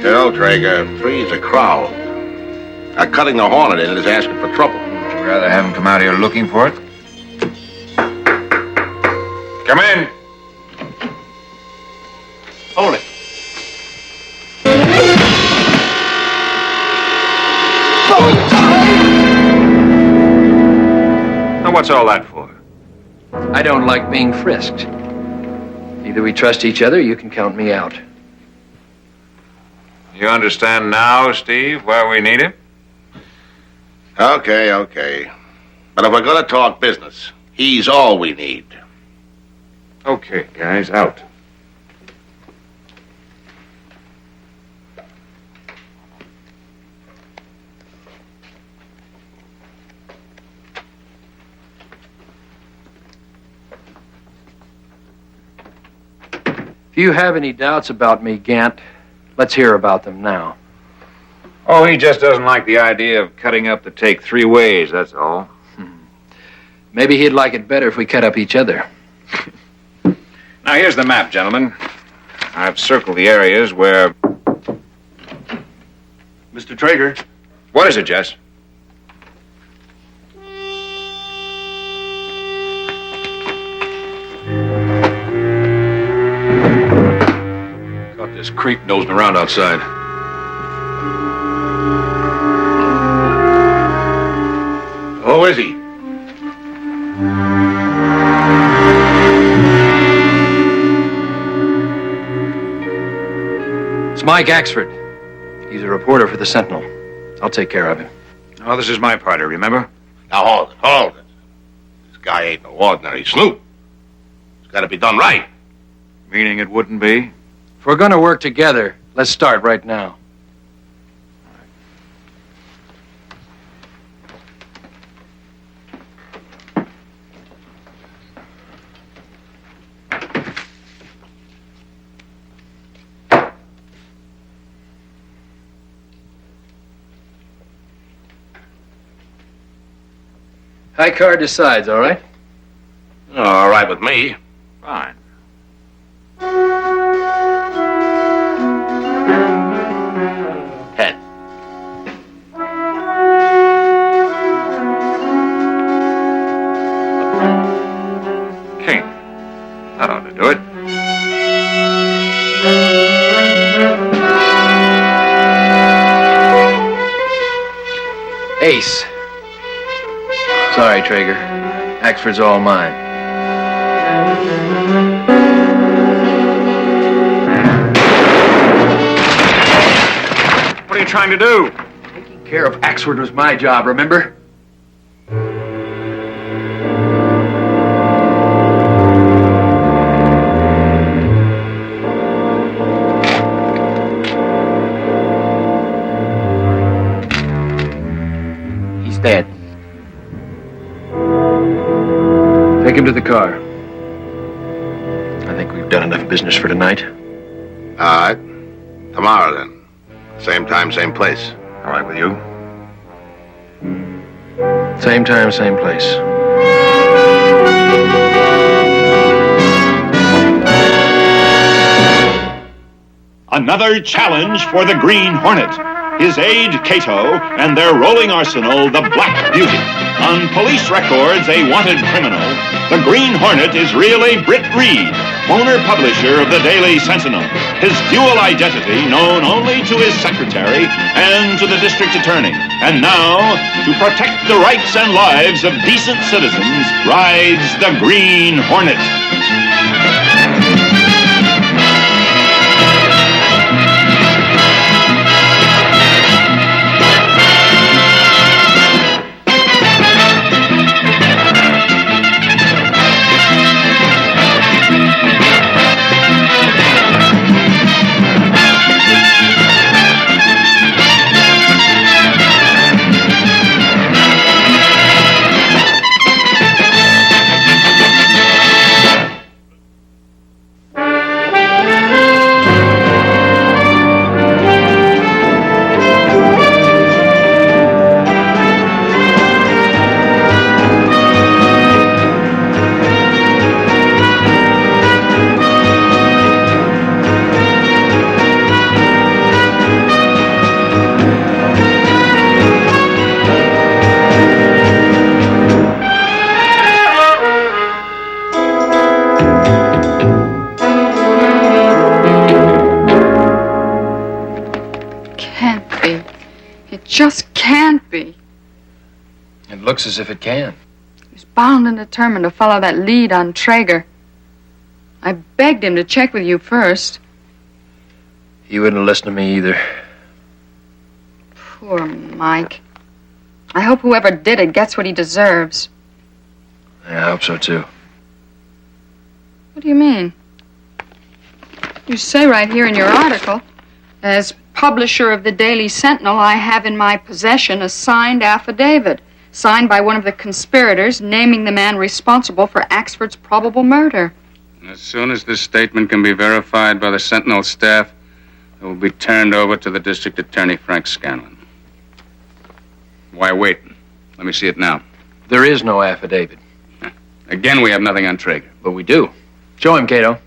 You know, Traeger, three's a crowd. Cutting the Hornet in is asking for trouble. Would you rather have him come out here looking for it? Come in. Hold it. Now, what's all that for? I don't like being frisked. Either we trust each other, or you can count me out. You understand now, Steve, why we need him? Okay. But if we're gonna talk business, he's all we need. Okay, guys, out. If you have any doubts about me, Gant, let's hear about them now. Oh, he just doesn't like the idea of cutting up the take 3 ways, that's all. Maybe he'd like it better if we cut up each other. Now, here's the map, gentlemen. I've circled the areas where... Mr. Traeger. What is it, Jess? Caught this creep nosing around outside. Who is he? It's Mike Axford. He's a reporter for the Sentinel. I'll take care of him. Oh, this is my party, remember? Now, hold it. This guy ain't no ordinary snoop. It's gotta be done right. Meaning it wouldn't be? If we're going to work together, let's start right now. High card decides, all right? All right with me. Fine. Head. King. That ought to do it. Ace. Sorry, Traeger. Axford's all mine. What are you trying to do? Taking care of Axford was my job, remember? He's dead. Take him to the car. I think we've done enough business for tonight. All right. Tomorrow, then. Same time, same place. All right with you? Same time, same place. Another challenge for the Green Hornet. His aide, Cato, and their rolling arsenal, the Black Beauty. On police records, a wanted criminal. The Green Hornet is really Britt Reed, owner publisher of the Daily Sentinel. His dual identity known only to his secretary and to the district attorney. And now, to protect the rights and lives of decent citizens, rides the Green Hornet. just can't be. It looks as if it can. He was bound and determined to follow that lead on Traeger. I begged him to check with you first. He wouldn't listen to me either. Poor Mike. I hope whoever did it gets what he deserves. Yeah, I hope so, too. What do you mean? You say right here in your article, as publisher of the Daily Sentinel, I have in my possession a signed affidavit, signed by one of the conspirators, naming the man responsible for Axford's probable murder. As soon as this statement can be verified by the Sentinel staff, it will be turned over to the District Attorney, Frank Scanlon. Why wait? Let me see it now. There is no affidavit. Again, we have nothing on Traeger. But we do. Show him, Cato.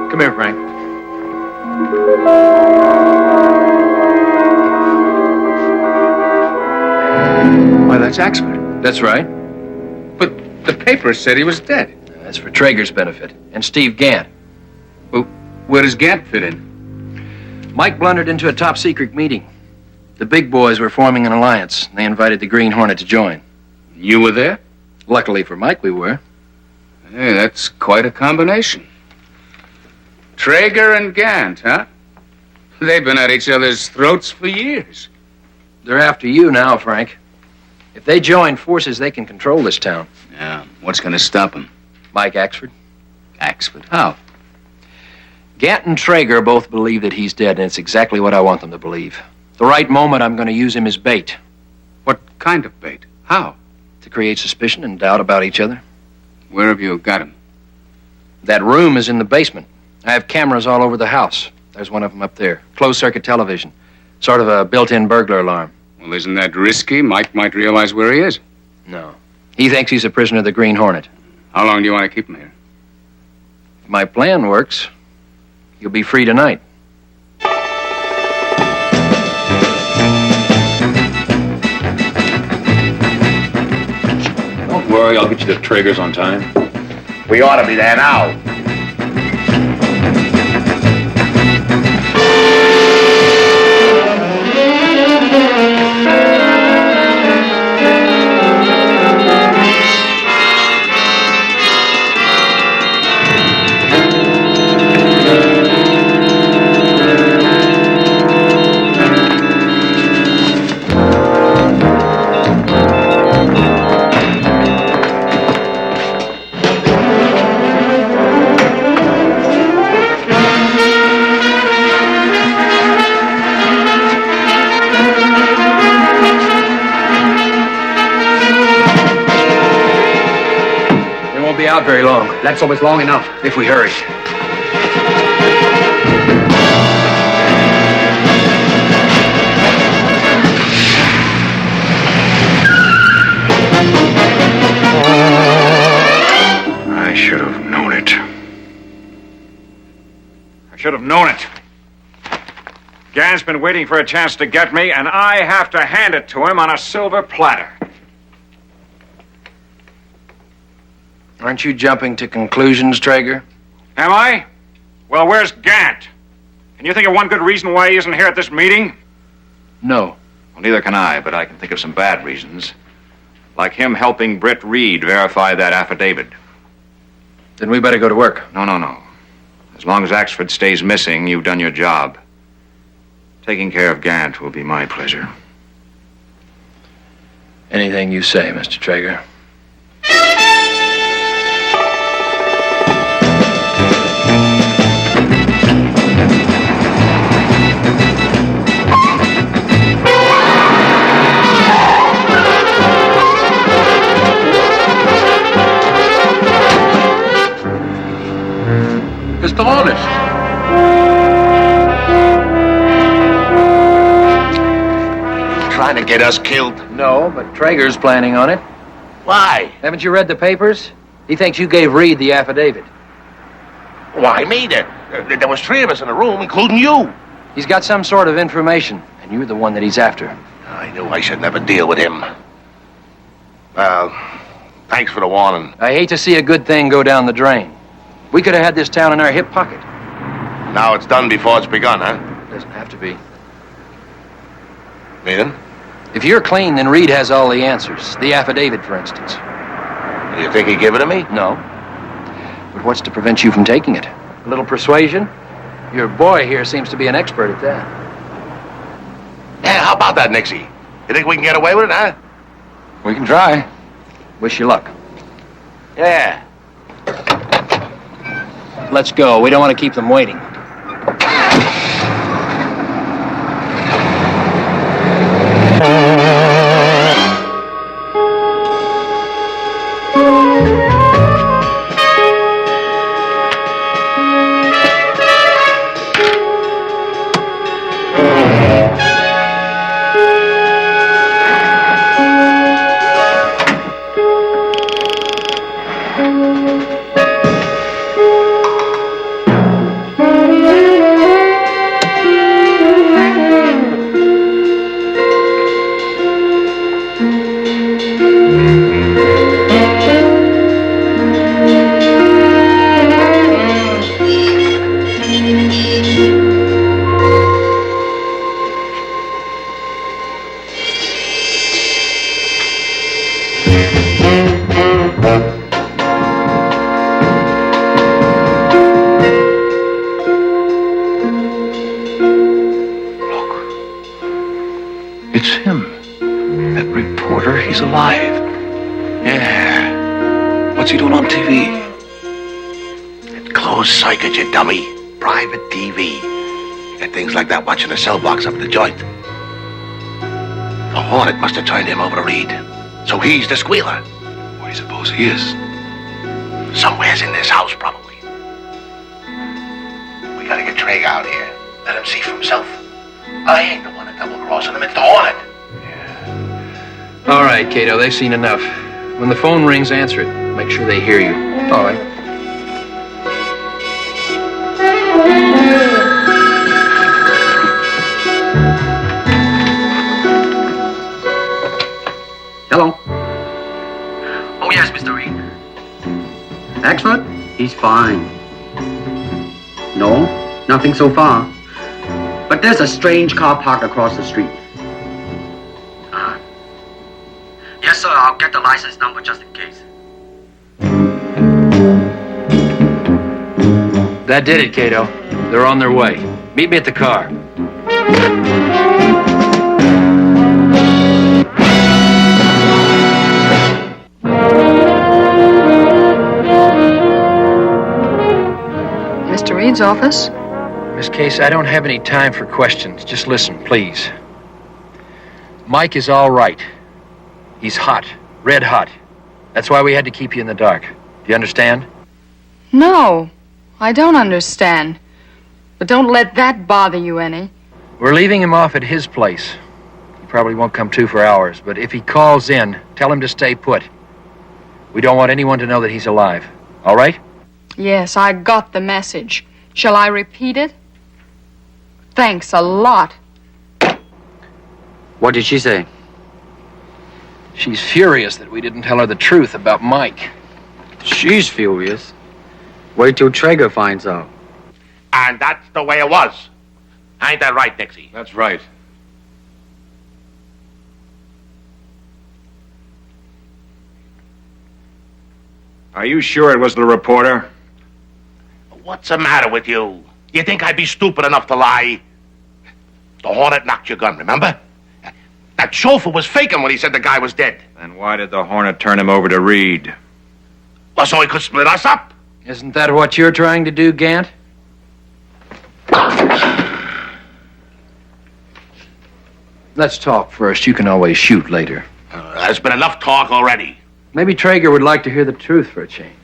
Come here, Frank. Why, that's Axford. That's right. But the papers said he was dead. That's for Traeger's benefit. And Steve Gant. Well, where does Gant fit in? Mike blundered into a top-secret meeting. The big boys were forming an alliance. They invited the Green Hornet to join. You were there? Luckily for Mike, we were. Hey, that's quite a combination. Traeger and Gant, huh? They've been at each other's throats for years. They're after you now, Frank. If they join forces, they can control this town. Yeah, what's going to stop them? Mike Axford. Axford? How? Gant and Traeger both believe that he's dead, and it's exactly what I want them to believe. The right moment, I'm going to use him as bait. What kind of bait? How? To create suspicion and doubt about each other. Where have you got him? That room is in the basement. I have cameras all over the house. There's one of them up there. Closed-circuit television. Sort of a built-in burglar alarm. Well, isn't that risky? Mike might realize where he is. No. He thinks he's a prisoner of the Green Hornet. How long do you want to keep him here? If my plan works, you'll be free tonight. Don't worry, I'll get you the Traegers on time. We ought to be there now. Out very long. That's always long enough. If we hurry. I should have known it. I should have known it. Gant's been waiting for a chance to get me, and I have to hand it to him on a silver platter. Aren't you jumping to conclusions, Traeger? Am I? Well, where's Gant? Can you think of one good reason why he isn't here at this meeting? No. Well, neither can I, but I can think of some bad reasons. Like him helping Britt Reed verify that affidavit. Then we better go to work. No. As long as Axford stays missing, you've done your job. Taking care of Gant will be my pleasure. Anything you say, Mr. Traeger. Mr. Hornet. Trying to get us killed? No, but Traeger's planning on it. Why? Haven't you read the papers? He thinks you gave Reed the affidavit. Why me then? There was 3 of us in the room, including you. He's got some sort of information, and you're the one that he's after. I knew I should never deal with him. Well, thanks for the warning. I hate to see a good thing go down the drain. We could have had this town in our hip pocket. Now it's done before it's begun, huh? Doesn't have to be. Meaning? If you're clean, then Reed has all the answers. The affidavit, for instance. Do you think he'd give it to me? No. But what's to prevent you from taking it? A little persuasion? Your boy here seems to be an expert at that. Yeah, how about that, Nixie? You think we can get away with it, huh? We can try. Wish you luck. Yeah. Let's go. We don't want to keep them waiting. It's him. That reporter, he's alive. Yeah. What's he doing on TV? That closed circuit, you dummy. Private TV. Got things like that watching the cell box up at the joint. The Hornet must have turned him over to Reed. So he's the squealer. What do you suppose he is? Somewhere's in this house, probably. We gotta get Traeger out here. Let him see for himself. I ain't the one that double-crossing him. It's the Hornet. All right, Cato, they've seen enough. When the phone rings, answer it. Make sure they hear you. All right. Hello. Oh, yes, Mr. Reed. Axford? He's fine. No, nothing so far. But there's a strange car parked across the street. Yes, sir, I'll get the license number just in case. That did it, Cato. They're on their way. Meet me at the car. Mr. Reed's office? Miss Case, I don't have any time for questions. Just listen, please. Mike is all right. He's hot. Red hot. That's why we had to keep you in the dark. Do you understand? No, I don't understand. But don't let that bother you any. We're leaving him off at his place. He probably won't come to for hours, but if he calls in, tell him to stay put. We don't want anyone to know that he's alive. All right? Yes, I got the message. Shall I repeat it? Thanks a lot. What did she say? She's furious that we didn't tell her the truth about Mike. She's furious. Wait till Traeger finds out. And that's the way it was. Ain't that right, Nixie? That's right. Are you sure it was the reporter? What's the matter with you? You think I'd be stupid enough to lie? The Hornet knocked your gun, remember? That chauffeur was faking when he said the guy was dead. Then why did the Hornet turn him over to Reed? Well, so he could split us up. Isn't that what you're trying to do, Gant? Let's talk first. You can always shoot later. There's been enough talk already. Maybe Traeger would like to hear the truth for a change.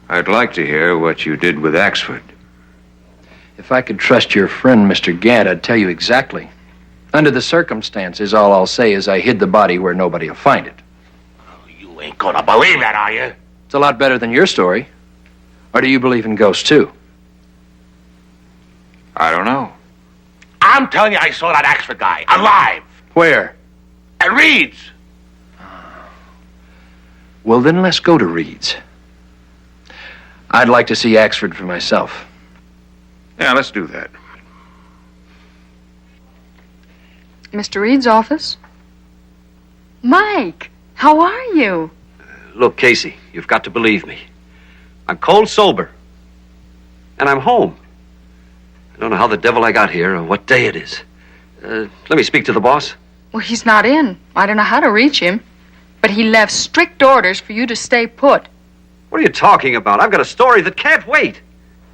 I'd like to hear what you did with Axford. If I could trust your friend, Mr. Gant, I'd tell you exactly. Under the circumstances, all I'll say is I hid the body where nobody will find it. You ain't gonna believe that, are you? It's a lot better than your story. Or do you believe in ghosts, too? I don't know. telling you, I saw that Axford guy. Alive. Where? At Reed's. Well, then let's go to Reed's. I'd like to see Axford for myself. Yeah, let's do that. Mr. Reed's office? Mike, how are you? Look, Casey, you've got to believe me. I'm cold sober. And I'm home. I don't know how the devil I got here or what day it is. Let me speak to the boss. Well, he's not in. I don't know how to reach him. But he left strict orders for you to stay put. What are you talking about? I've got a story that can't wait.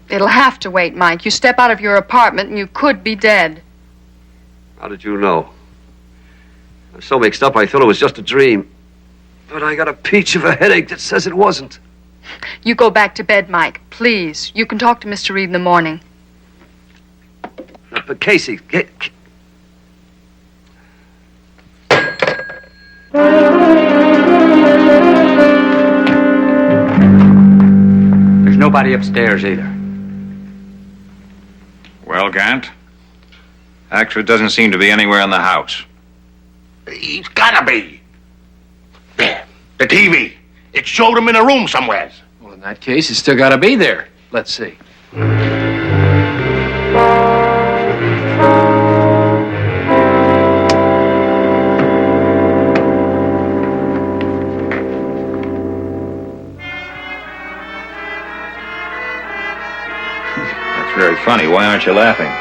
It'll have to wait, Mike. You step out of your apartment and you could be dead. How did you know? I'm so mixed up I thought it was just a dream. But I got a peach of a headache that says it wasn't. You go back to bed, Mike. Please. You can talk to Mr. Reed in the morning. But Casey, there's nobody upstairs either. Well, Gant, Axford doesn't seem to be anywhere in the house. He's gotta be. There. The TV. It showed him in a room somewhere. Well, in that case, it's still got to be there. Let's see. That's very funny. Why aren't you laughing?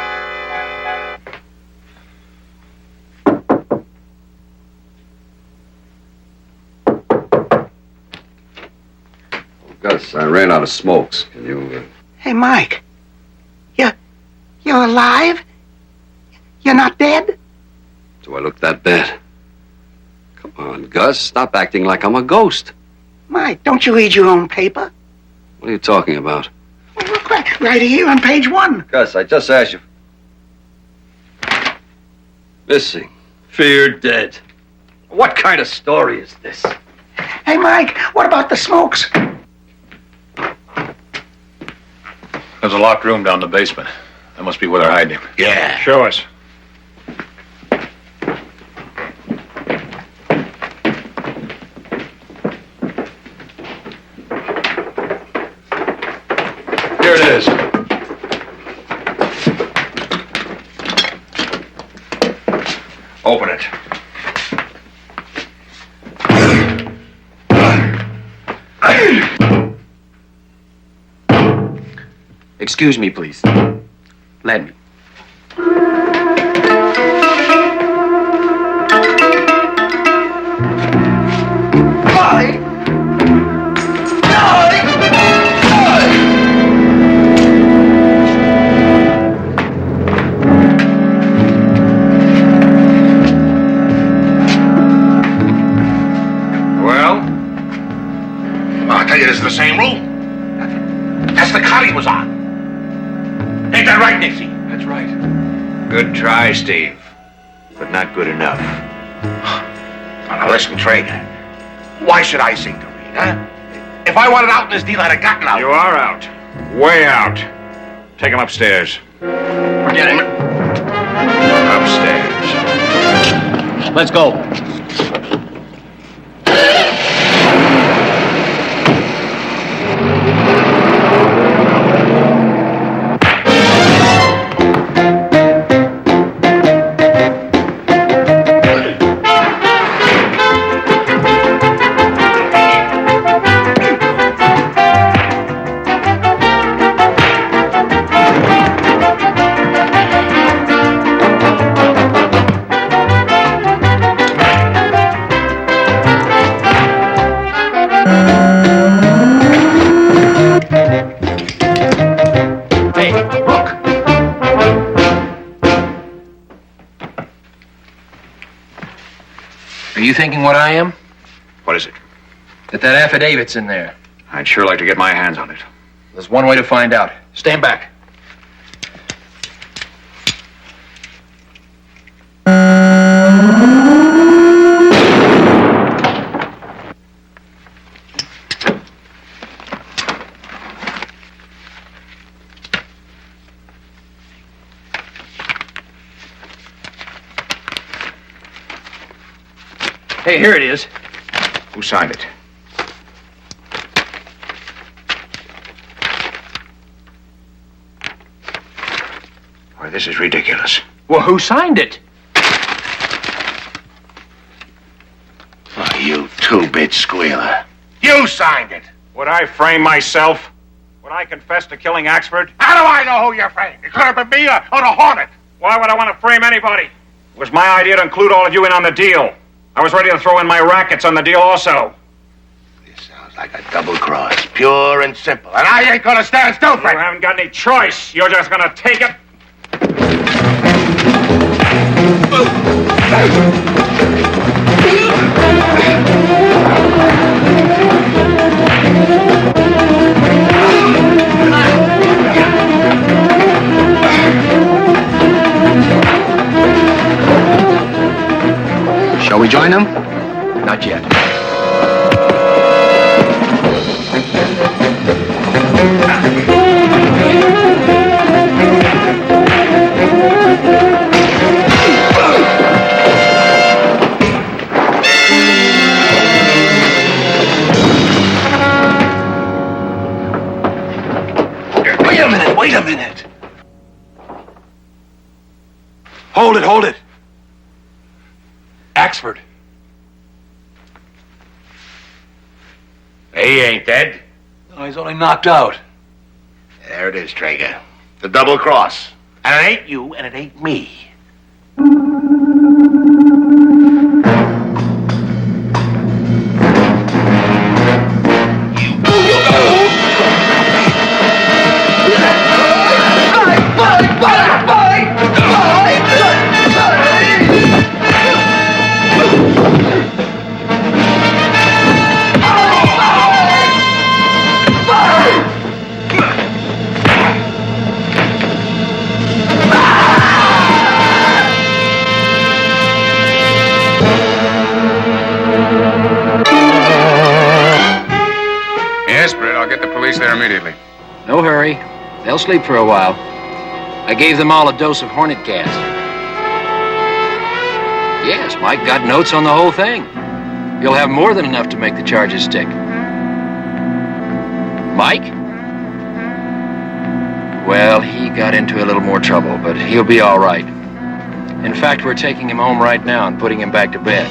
Gus, I ran out of smokes. Can you... Hey, Mike. You're alive? You're not dead? Do I look that bad? Come on, Gus. Stop acting like I'm a ghost. Mike, don't you read your own paper? What are you talking about? Well, look right here on page 1. Gus, I just asked you... Missing. Feared dead. What kind of story is this? Hey, Mike, what about the smokes? There's a locked room down in the basement. That must be where they're hiding him. Yeah. Show us. Here it is. Open it. Excuse me, please. Let me. Well? I'll tell you, this is the same room. That's the cot he was on. Ain't that right, Nixie? That's right. Good try, Steve. But not good enough. Now listen, Traeger. Why should I sing to Reed, huh? If I wanted out in this deal, I'd have gotten out. You are out. Way out. Take him upstairs. Forget it. Upstairs. Let's go. Are you thinking what I am? What is it? That affidavit's in there. I'd sure like to get my hands on it. There's one way to find out. Stand back. Hey, here it is. Who signed it? Why, this is ridiculous. Well, who signed it? Oh, you two-bit squealer. You signed it. Would I frame myself? Would I confess to killing Axford? How do I know who you framed? It could have been me or the Hornet. Why would I want to frame anybody? It was my idea to include all of you in on the deal. I was ready to throw in my rackets on the deal also. This sounds like a double cross, pure and simple. And I ain't gonna stand still for You it. haven't got any choice. You're just gonna take it. Shall we join them? Not yet. Wait a minute. Hold it. Axford. He ain't dead. No, he's only knocked out. There it is, Traeger. The double cross. And it ain't you, and it ain't me. Yes, Britt, I'll get the police there immediately. No hurry. They'll sleep for a while. I gave them all a dose of Hornet gas. Yes, Mike got notes on the whole thing. You'll have more than enough to make the charges stick. Mike? Well, he got into a little more trouble, but he'll be all right. In fact, we're taking him home right now and putting him back to bed.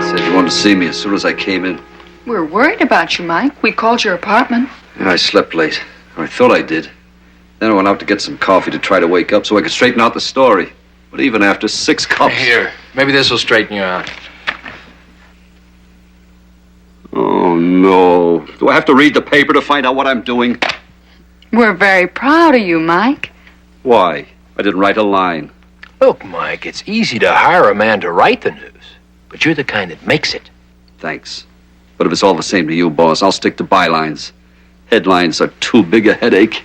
Said you wanted to see me as soon as I came in. We're worried about you, Mike. We called your apartment. And I slept late. Or I thought I did. Then I went out to get some coffee to try to wake up so I could straighten out the story. But even after 6 cups... Here, maybe this will straighten you out. Oh, no. Do I have to read the paper to find out what I'm doing? We're very proud of you, Mike. Why? I didn't write a line. Look, Mike, it's easy to hire a man to write the news, but you're the kind that makes it. Thanks. But if it's all the same to you, boss, I'll stick to bylines. Headlines are too big a headache.